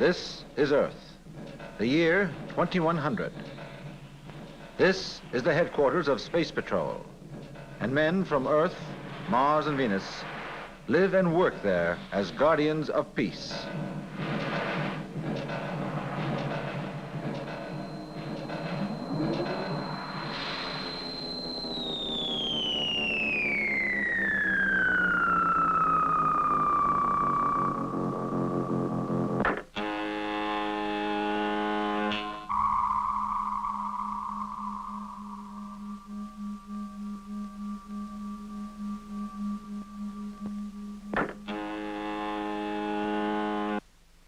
This is Earth, the year 2100. This is the headquarters of Space Patrol, and men from Earth, Mars, and Venus live and work there as guardians of peace.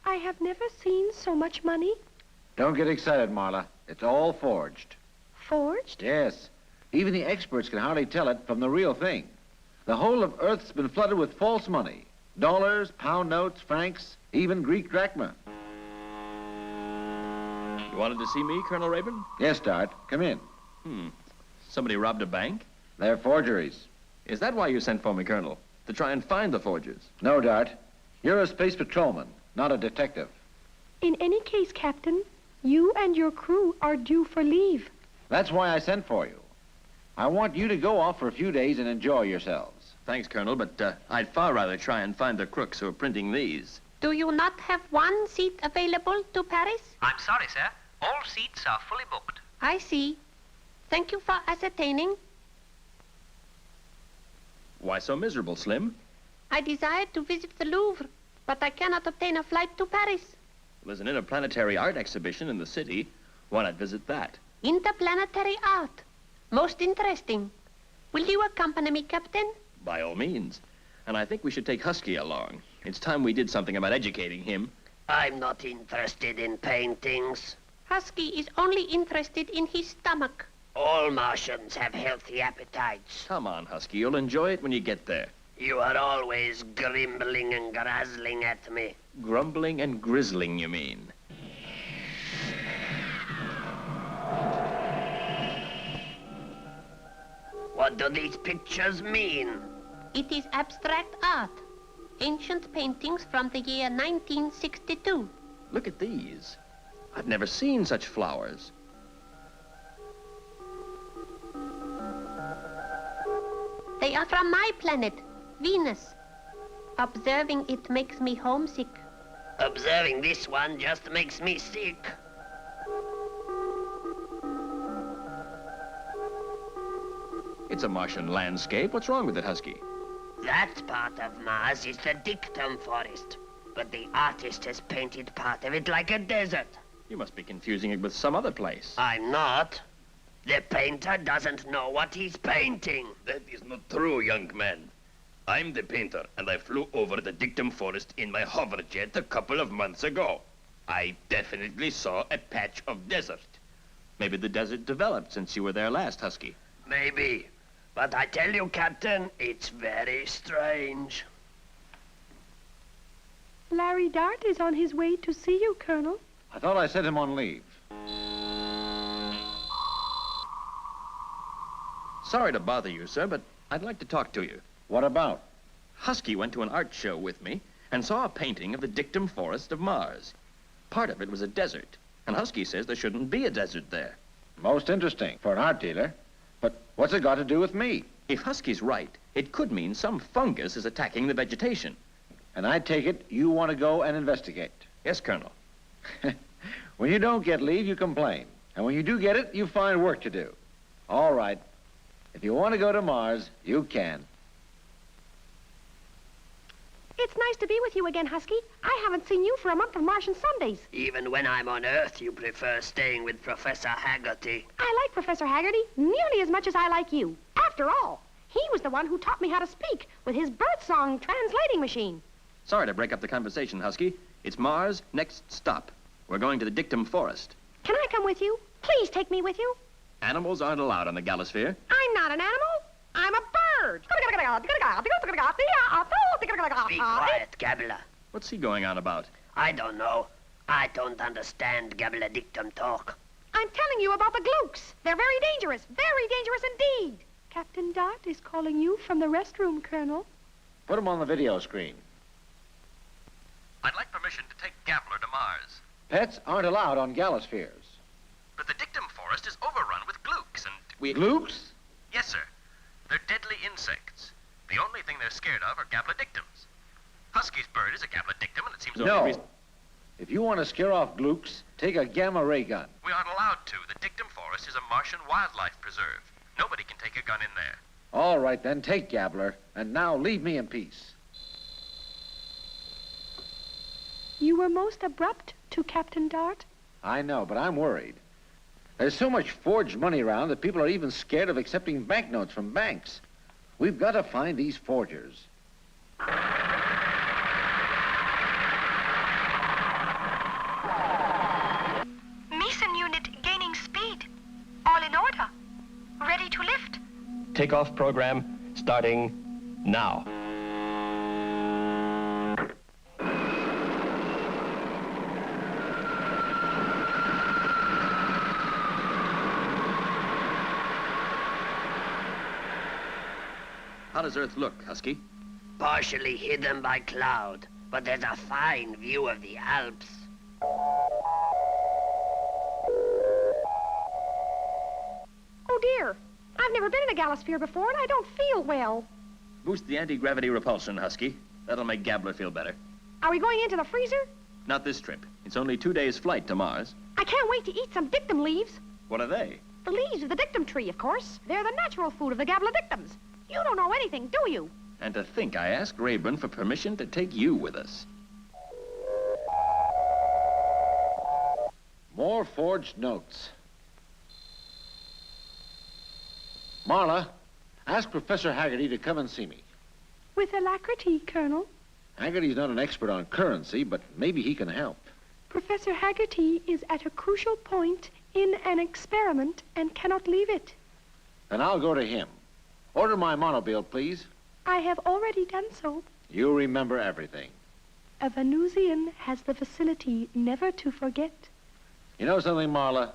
I have never seen so much money. Don't get excited, Marla. It's all forged. Forged? Yes. Even the experts can hardly tell it from the real thing. The whole of Earth's been flooded with false money. Dollars, pound notes, francs, even Greek drachma. You wanted to see me, Colonel Raeburn? Yes, Dart. Come in. Somebody robbed a bank? They're forgeries. Is that why you sent for me, Colonel? To try and find the forgers? No, Dart. You're a space patrolman, not a detective. In any case, Captain, you and your crew are due for leave. That's why I sent for you. I want you to go off for a few days and enjoy yourselves. Thanks, Colonel, but I'd far rather try and find the crooks who are printing these. Do you not have one seat available to Paris? I'm sorry, sir. All seats are fully booked. I see. Thank you for ascertaining. Why so miserable, Slim? I desire to visit the Louvre, but I cannot obtain a flight to Paris. There's an interplanetary art exhibition in the city. Why not visit that? Interplanetary art. Most interesting. Will you accompany me, Captain? By all means. And I think we should take Husky along. It's time we did something about educating him. I'm not interested in paintings. Husky is only interested in his stomach. All Martians have healthy appetites. Come on, Husky. You'll enjoy it when you get there. You are always grimbling and grazzling at me. Grumbling and grizzling, you mean? What do these pictures mean? It is abstract art. Ancient paintings from the year 1962. Look at these. I've never seen such flowers. They are from my planet, Venus. Observing it makes me homesick. Observing this one just makes me sick. It's a Martian landscape. What's wrong with it, Husky? That part of Mars is the dictum forest, but the artist has painted part of it like a desert. You must be confusing it with some other place. I'm not. The painter doesn't know what he's painting. That is not true, young man. I'm the painter, and I flew over the dictum forest in my hoverjet a couple of months ago. I definitely saw a patch of desert. Maybe the desert developed since you were there last, Husky. Maybe. But I tell you, Captain, it's very strange. Larry Dart is on his way to see you, Colonel. I thought I sent him on leave. Sorry to bother you, sir, but I'd like to talk to you. What about? Husky went to an art show with me and saw a painting of the dictum forest of Mars. Part of it was a desert, and Husky says there shouldn't be a desert there. Most interesting for an art dealer. But what's it got to do with me? If Husky's right, it could mean some fungus is attacking the vegetation. And I take it you want to go and investigate. Yes, Colonel. When you don't get leave, you complain. And when you do get it, you find work to do. All right. If you want to go to Mars, you can. It's nice to be with you again, Husky. I haven't seen you for a month of Martian Sundays. Even when I'm on Earth, you prefer staying with Professor Haggerty. I like Professor Haggerty nearly as much as I like you. After all, he was the one who taught me how to speak with his birdsong translating machine. Sorry to break up the conversation, Husky. It's Mars, next stop. We're going to the dictum forest. Can I come with you? Please take me with you. Animals aren't allowed on the Galasphere. I'm not an animal. I'm a bird. Be quiet, Gabbler. What's he going on about? I don't know. I don't understand Gabbler dictum talk. I'm telling you about the glukes. They're very dangerous indeed. Captain Dart is calling you from the restroom, Colonel. Put him on the video screen. I'd like permission to take Gabbler to Mars. Pets aren't allowed on galospheres. But the dictum forest is overrun with glukes, and we... Glukes? Yes, sir. They're deadly insects. The only thing they're scared of are gablodictums. Husky's bird is a gablodictum, and it seems... No. If you want to scare off glukes, take a gamma ray gun. We aren't allowed to. The dictum forest is a Martian wildlife preserve. Nobody can take a gun in there. All right, then, take Gabbler. And now leave me in peace. You were most abrupt to Captain Dart. I know, but I'm worried. There's so much forged money around that people are even scared of accepting banknotes from banks. We've got to find these forgers. Mason unit gaining speed. All in order. Ready to lift. Takeoff program starting now. How does Earth look, Husky? Partially hidden by cloud, but there's a fine view of the Alps. Oh, dear. I've never been in a galosphere before, and I don't feel well. Boost the anti-gravity repulsion, Husky. That'll make Gabbler feel better. Are we going into the freezer? Not this trip. It's only 2 days' flight to Mars. I can't wait to eat some dictum leaves. What are they? The leaves of the dictum tree, of course. They're the natural food of the gablodictums. You don't know anything, do you? And to think I asked Raeburn for permission to take you with us. More forged notes. Marla, ask Professor Haggerty to come and see me. With alacrity, Colonel. Haggerty's not an expert on currency, but maybe he can help. Professor Haggerty is at a crucial point in an experiment and cannot leave it. Then I'll go to him. Order my monobile, please. I have already done so. You remember everything. A Venusian has the facility never to forget. You know something, Marla?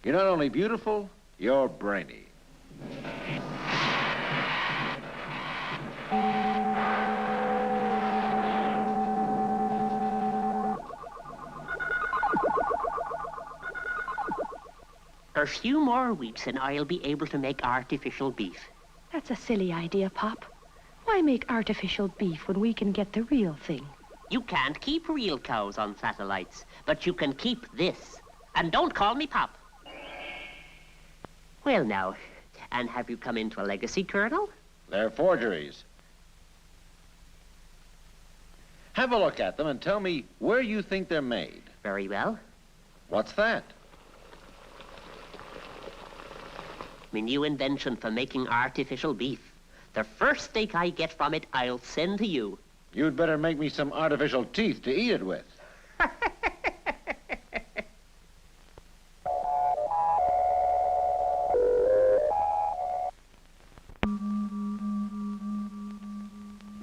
You're not only beautiful, you're brainy. A few more weeks and I'll be able to make artificial beef. That's a silly idea, Pop. Why make artificial beef when we can get the real thing? You can't keep real cows on satellites, but you can keep this. And don't call me Pop. Well, now, and have you come into a legacy, Colonel? They're forgeries. Have a look at them and tell me where you think they're made. Very well. What's that? My new invention for making artificial beef. The first steak I get from it, I'll send to you. You'd better make me some artificial teeth to eat it with.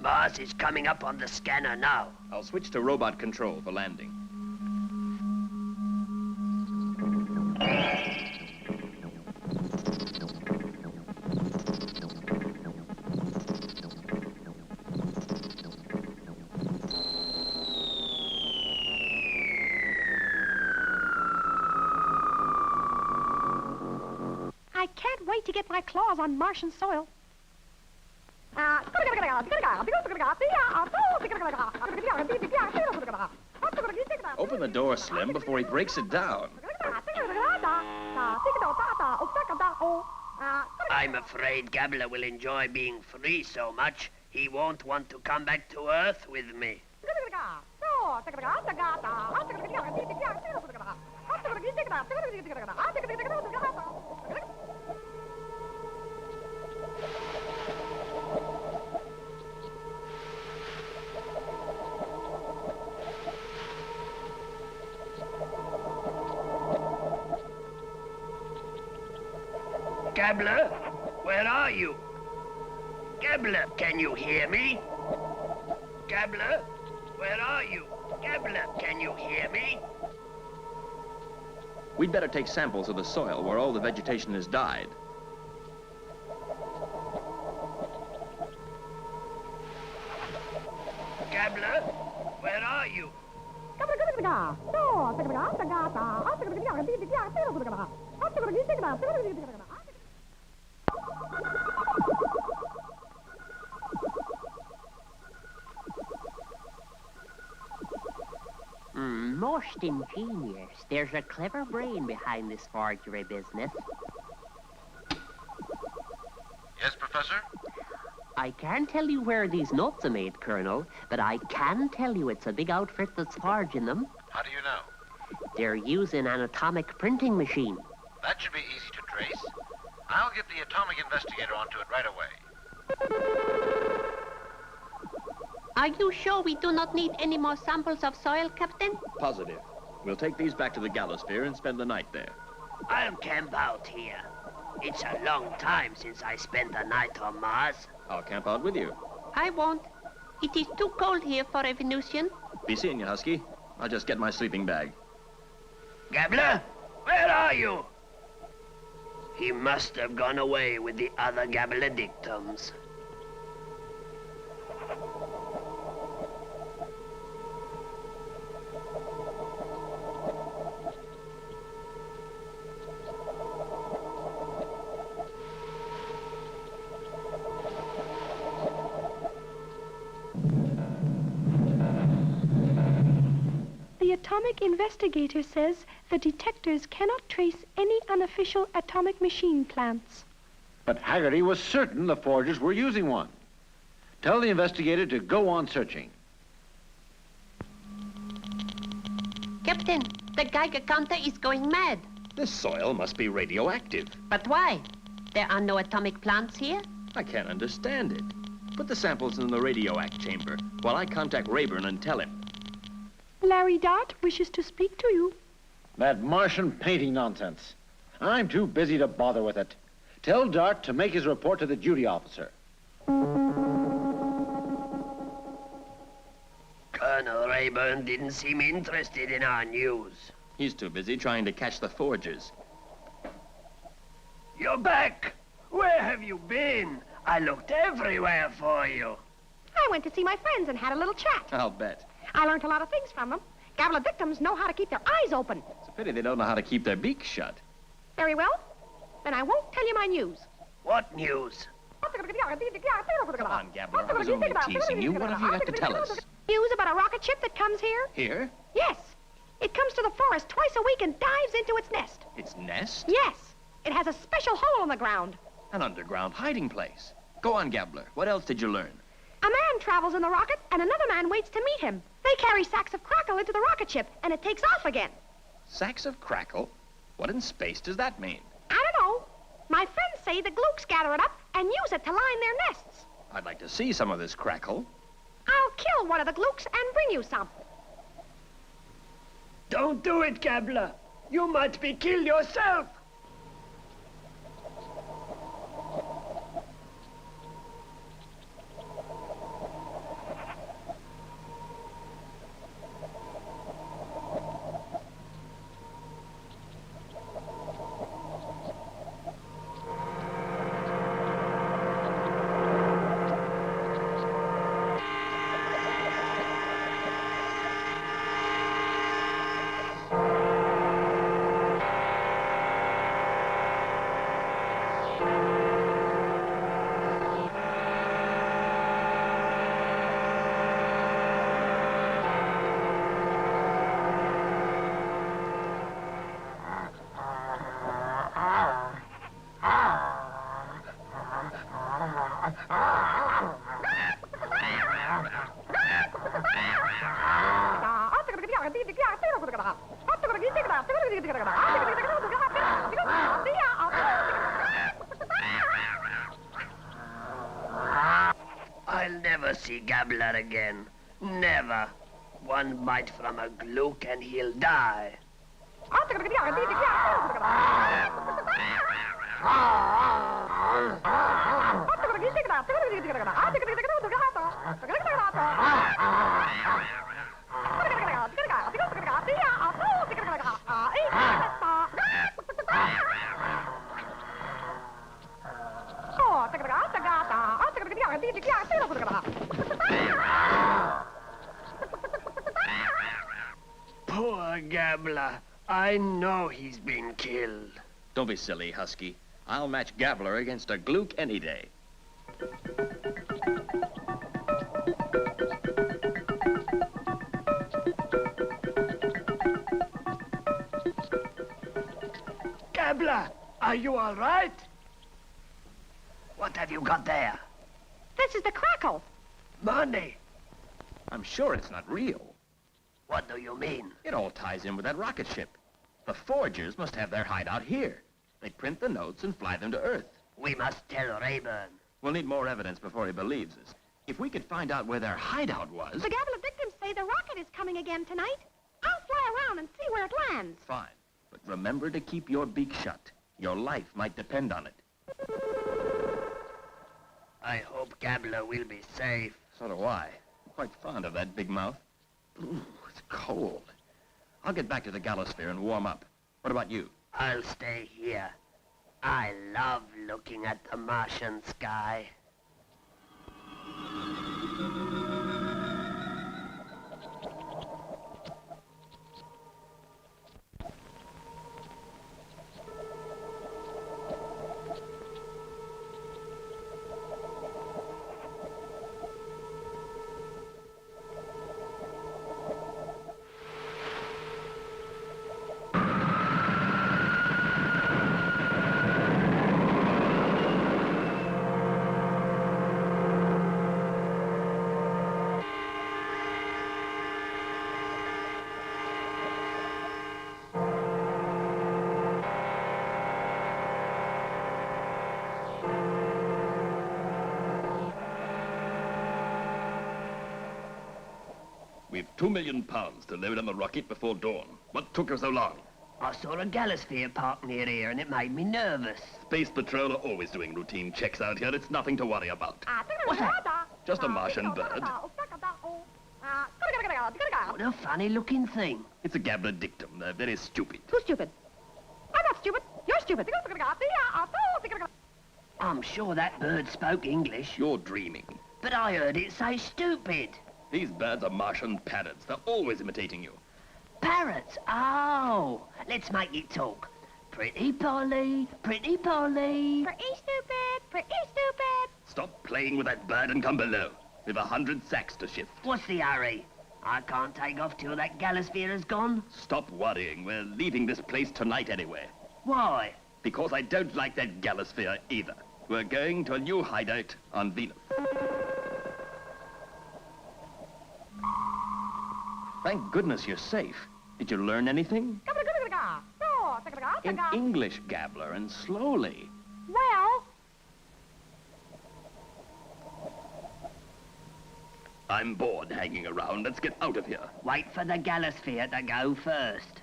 Mars is coming up on the scanner now. I'll switch to robot control for landing. I can't wait to get my claws on Martian soil. Open the door, Slim, before he breaks it down. I'm afraid Gabbler will enjoy being free so much, he won't want to come back to Earth with me. Gabbler, where are you? Gabbler, can you hear me? Gabbler, where are you? Gabbler, can you hear me? We'd better take samples of the soil where all the vegetation has died. Gabbler, where are you? Most ingenious. There's a clever brain behind this forgery business. Yes, Professor? I can't tell you where these notes are made, Colonel, but I can tell you it's a big outfit that's forging them. How do you know? They're using an atomic printing machine. That should be easy to trace. I'll get the atomic investigator onto it right away. Are you sure we do not need any more samples of soil, Captain? Positive. We'll take these back to the Gallosphere and spend the night there. I'll camp out here. It's a long time since I spent a night on Mars. I'll camp out with you. I won't. It is too cold here for a Venusian. Be seeing you, Husky. I'll just get my sleeping bag. Gabbler, where are you? He must have gone away with the other Gabbler dictums. The atomic investigator says the detectors cannot trace any unofficial atomic machine plants. But Haggerty was certain the forgers were using one. Tell the investigator to go on searching. Captain, the Geiger counter is going mad. This soil must be radioactive. But why? There are no atomic plants here. I can't understand it. Put the samples in the radioact chamber while I contact Raeburn and tell him. Larry Dart wishes to speak to you. That Martian painting nonsense. I'm too busy to bother with it. Tell Dart to make his report to the duty officer. Colonel Raeburn didn't seem interested in our news. He's too busy trying to catch the forgers. You're back! Where have you been? I looked everywhere for you. I went to see my friends and had a little chat. I'll bet. I learned a lot of things from them. Gabbler victims know how to keep their eyes open. It's a pity they don't know how to keep their beaks shut. Very well. Then I won't tell you my news. What news? Come on, Gabbler. I was only teasing you. What have you got to tell us? News about a rocket ship that comes here? Here? Yes. It comes to the forest twice a week and dives into its nest. Its nest? Yes. It has a special hole in the ground. An underground hiding place. Go on, Gabbler. What else did you learn? A man travels in the rocket, and another man waits to meet him. They carry sacks of crackle into the rocket ship, and it takes off again. Sacks of crackle? What in space does that mean? I don't know. My friends say the glooks gather it up and use it to line their nests. I'd like to see some of this crackle. I'll kill one of the glooks and bring you some. Don't do it, Gabbler. You might be killed yourself. I'll never see Gabbler again. Never. One bite from a glook and he'll die. Gabler. I know he's been killed. Don't be silly, Husky. I'll match Gabler against a gluck any day. Gabler, are you all right? What have you got there? This is the crackle. Money. I'm sure it's not real. What do you mean? It all ties in with that rocket ship. The forgers must have their hideout here. They print the notes and fly them to Earth. We must tell Raeburn. We'll need more evidence before he believes us. If we could find out where their hideout was... The Gabler victims say the rocket is coming again tonight. I'll fly around and see where it lands. Fine. But remember to keep your beak shut. Your life might depend on it. I hope Gabler will be safe. So do I. I'm quite fond of that big mouth. Ooh, it's cold. I'll get back to the galosphere and warm up. What about you? I'll stay here. I love looking at the Martian sky. We've £2 million to load on the rocket before dawn. What took us so long? I saw a galosphere parked near here and it made me nervous. Space Patrol are always doing routine checks out here. It's nothing to worry about. What's that? Just a Martian bird. What a funny-looking thing. It's a Gabler dictum. They're very stupid. Who's stupid? I'm not stupid. You're stupid. I'm sure that bird spoke English, You're dreaming. but I heard it say stupid. These birds are Martian parrots. They're always imitating you. Parrots? Oh, let's make it talk. Pretty Polly, pretty Polly. Pretty stupid. Pretty stupid. Stop playing with that bird and come below. We've 100 sacks to shift. What's the hurry? I can't take off till that galosphere is gone. Stop worrying. We're leaving this place tonight anyway. Why? Because I don't like that galosphere either. We're going to a new hideout on Venus. Thank goodness you're safe. Did you learn anything? In English, Gabler, and slowly. Well, I'm bored hanging around. Let's get out of here. Wait for the galosphere to go first.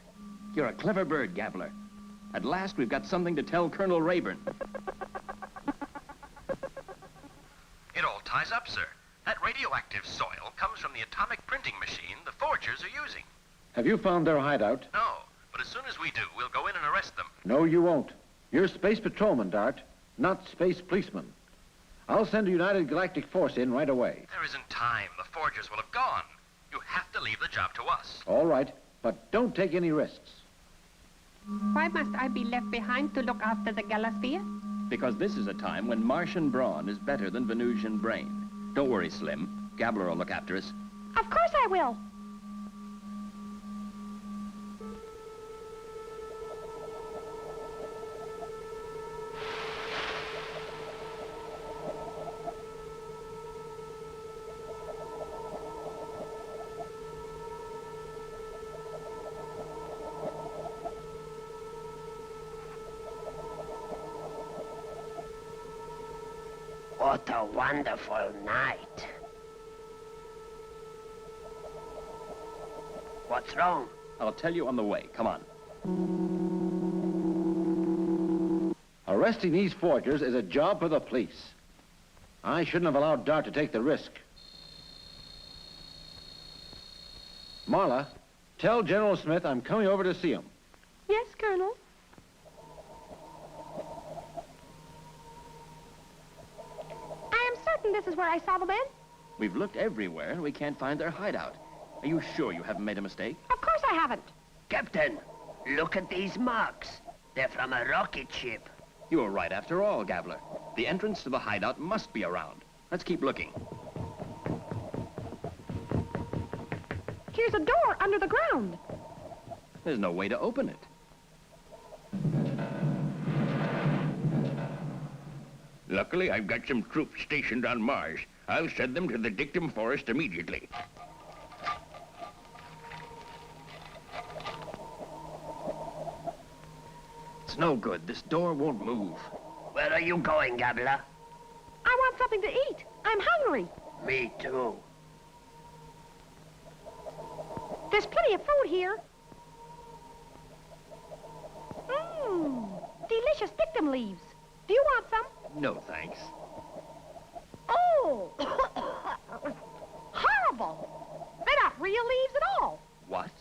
You're a clever bird, Gabler. At last, we've got something to tell Colonel Raeburn. It all ties up, sir. That radioactive soil comes from the atomic printing machine the forgers are using. Have you found their hideout? No, but as soon as we do, we'll go in and arrest them. No, you won't. You're space patrolman, Dart, not space policeman. I'll send a United Galactic Force in right away. There isn't time. The forgers will have gone. You have to leave the job to us. All right, but don't take any risks. Why must I be left behind to look after the galosphere? Because this is a time when Martian brawn is better than Venusian brain. Don't worry, Slim. Gabler will look after us. of course I will. What a wonderful night. What's wrong? I'll tell you on the way. Come on. Arresting these forgers is a job for the police. I shouldn't have allowed Dart to take the risk. Marla, tell General Smith I'm coming over to see him. Yes, Colonel. I am certain this is where I saw the men. We've looked everywhere and we can't find their hideout. Are you sure you haven't made a mistake? Of course I haven't. Captain, look at these marks. They're from a rocket ship. You were right after all, Gabbler. The entrance to the hideout must be around. Let's keep looking. Here's a door under the ground. There's no way to open it. Luckily, I've got some troops stationed on Mars. I'll send them to the dictum forest immediately. It's no good. This door won't move. Where are you going, Gabbler? I want something to eat. I'm hungry. Me too. There's plenty of food here. Delicious dictum leaves. Do you want some? No, thanks. Oh! Horrible! They're not real leaves at all. What?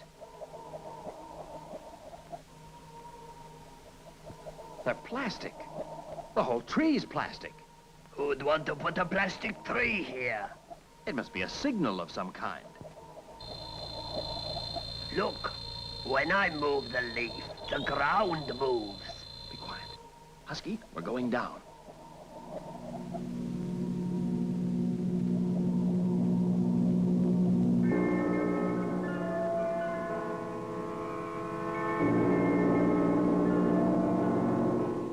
They're plastic. The whole tree's plastic. Who'd want to put a plastic tree here? It must be a signal of some kind. Look, when I move the leaf, the ground moves. Be quiet. Husky, we're going down.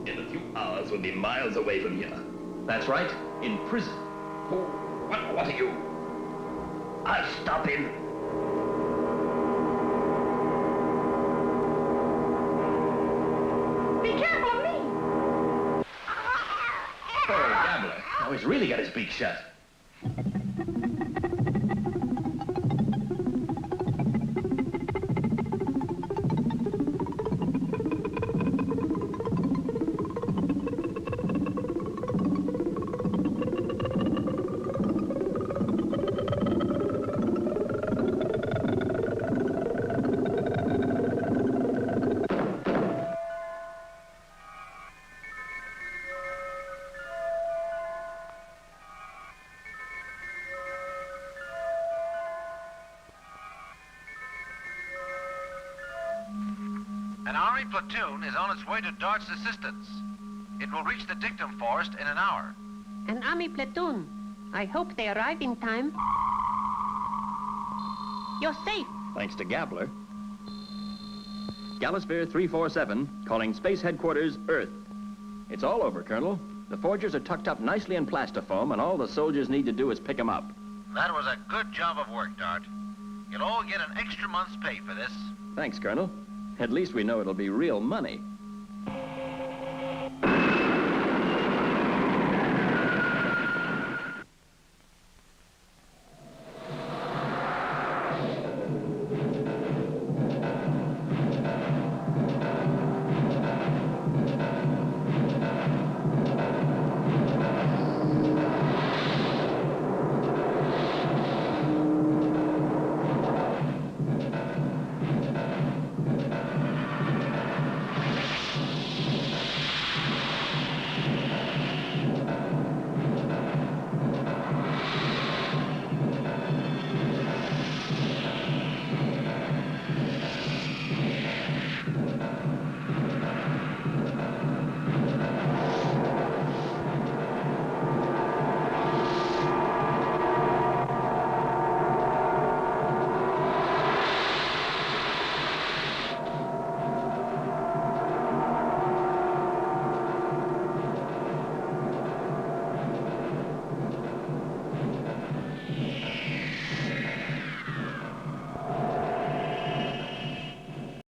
In a few hours, we'll be miles away from here. That's right, in prison. What are you? I'll stop him. Be careful of me. Oh, Gabbler. Now he's really got his beak shut. An Army platoon is on its way to Dart's assistance. It will reach the dictum forest in an hour. An army platoon. I hope they arrive in time. You're safe. Thanks to Gabbler. Galisphere 347, calling Space Headquarters, Earth. It's all over, Colonel. The forgers are tucked up nicely in plastifoam, and all the soldiers need to do is pick them up. That was a good job of work, Dart. You'll all get an extra month's pay for this. Thanks, Colonel. At least we know it'll be real money.